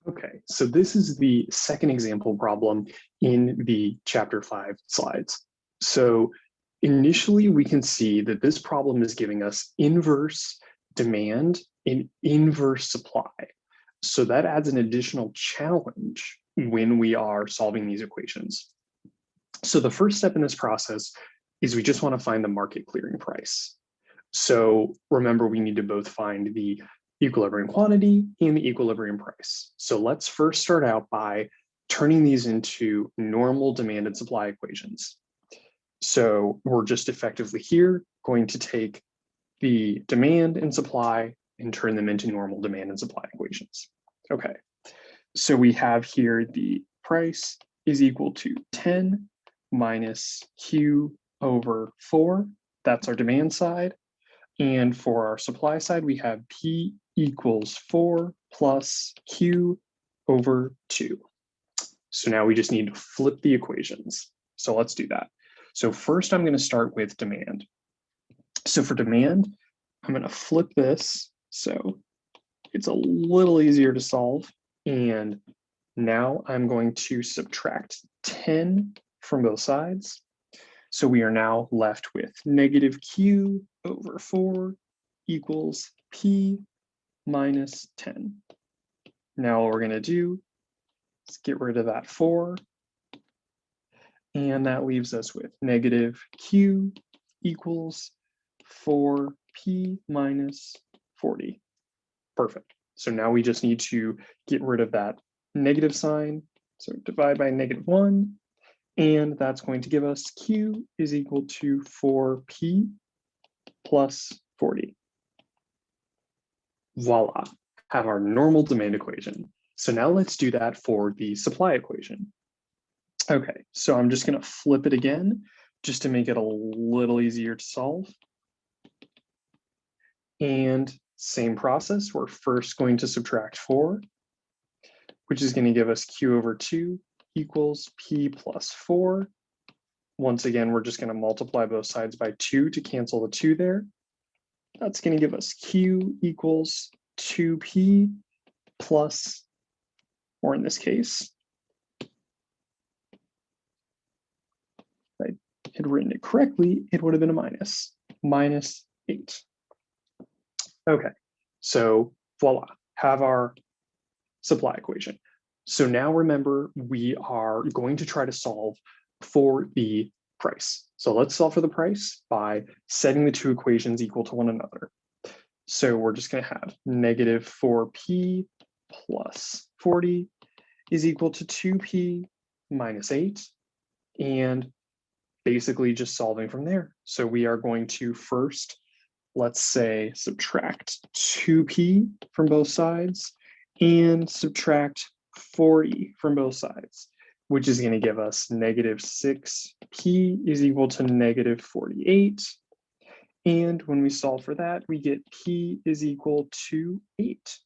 Okay, so this is the second example problem in the chapter 5 slides. So initially we can see that this problem is giving us inverse demand and inverse supply. So that adds an additional challenge when we are solving these equations. So the first step in this process is we just want to find the market clearing price. So remember, we need to both find the equilibrium quantity and the equilibrium price. So let's first start out by turning these into normal demand and supply equations. So we're just effectively here going to take the demand and supply and turn them into normal demand and supply equations. Okay, so we have here the price is equal to 10 minus Q over 4. That's our demand side. And for our supply side, we have P equals 4 plus Q over 2. So now we just need to flip the equations. So let's do that. So first I'm going to start with demand. So for demand, I'm going to flip this so it's a little easier to solve. And now I'm going to subtract 10 from both sides. So we are now left with negative Q over 4 equals P minus 10. Now what we're going to do is get rid of that 4. And that leaves us with negative Q equals 4P minus 40. Perfect. So now we just need to get rid of that negative sign. So divide by -1. And that's going to give us Q is equal to 4P plus 40. Voila, have our normal demand equation. So now let's do that for the supply equation. Okay, so I'm just going to flip it again just to make it a little easier to solve. And same process, we're first going to subtract 4, which is going to give us Q over 2 equals P plus 4. Once again, we're just going to multiply both sides by 2 to cancel the 2 there. That's going to give us Q equals 2P plus, or in this case, if I had written it correctly, it would have been a minus 8. Okay, so voila, have our supply equation. So now remember, we are going to try to solve for the price. So let's solve for the price by setting the two equations equal to one another. So we're just going to have negative 4P plus 40 is equal to 2P minus 8. And basically just solving from there. So we are going to first, let's say, subtract 2P from both sides and subtract 40 from both sides, which is going to give us negative 6P is equal to negative 48. And when we solve for that, we get P is equal to 8.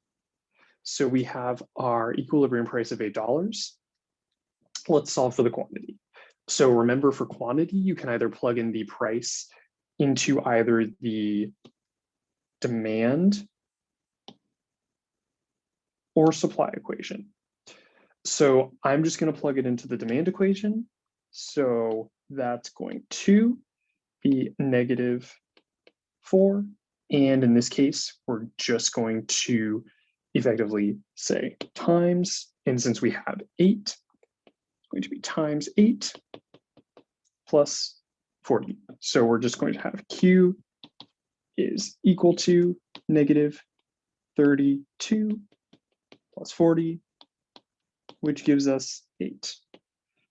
So we have our equilibrium price of $8. Let's solve for the quantity. So remember, for quantity, you can either plug in the price into either the demand or supply equation. So I'm just going to plug it into the demand equation. So that's going to be negative 4. And in this case, we're just going to effectively say times. And since we have 8, it's going to be times 8 plus 40. So we're just going to have Q is equal to negative 32 plus 40, which gives us 8.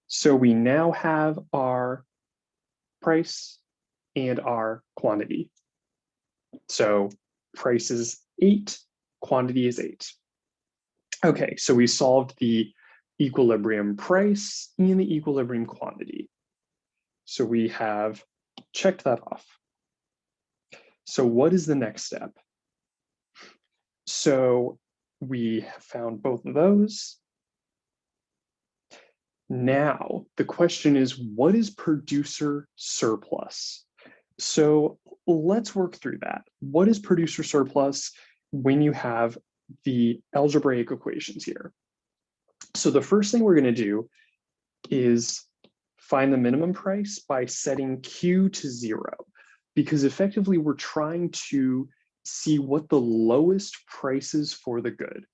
So we now have our price and our quantity. So price is 8, quantity is 8. Okay, so we solved the equilibrium price and the equilibrium quantity. So we have checked that off. So what is the next step? So we have found both of those. Now, the question is, what is producer surplus? So let's work through that. What is producer surplus when you have the algebraic equations here? So the first thing we're going to do is find the minimum price by setting Q to 0, because effectively we're trying to see what the lowest price is for the good.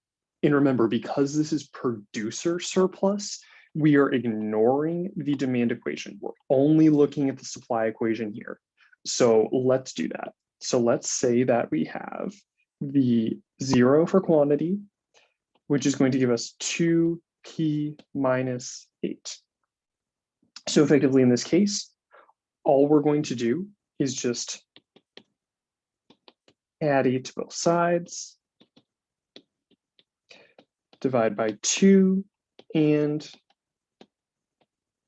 And remember, because this is producer surplus, we are ignoring the demand equation. We're only looking at the supply equation here. So let's do that. So let's say that we have the 0 for quantity, which is going to give us 2p minus 8. So effectively in this case, all we're going to do is just add 8 to both sides, divide by 2, and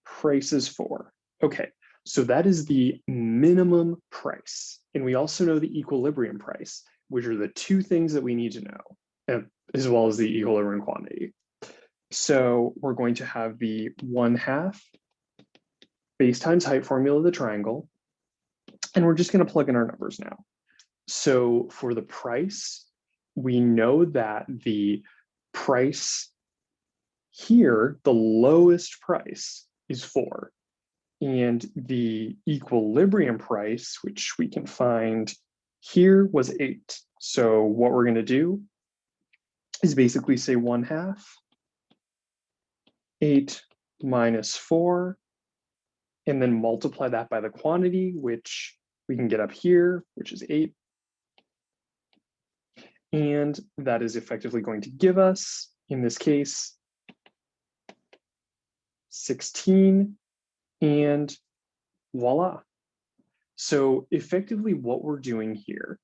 price is 4. Okay, so that is the minimum price. And we also know the equilibrium price, which are the two things that we need to know, as well as the equilibrium quantity. So we're going to have the 1/2 base times height formula of the triangle, and we're just going to plug in our numbers now. So for the price, we know that the price here, the lowest price is 4. And the equilibrium price, which we can find here, was 8. So what we're going to do is basically say 1/2, 8 minus 4, and then multiply that by the quantity, which we can get up here, which is 8. And that is effectively going to give us, in this case, 16, and voila. So effectively what we're doing here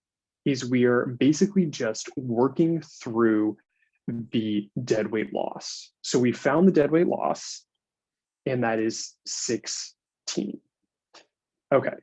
is we are basically just working through the deadweight loss. So we found the deadweight loss, and that is 16. Okay,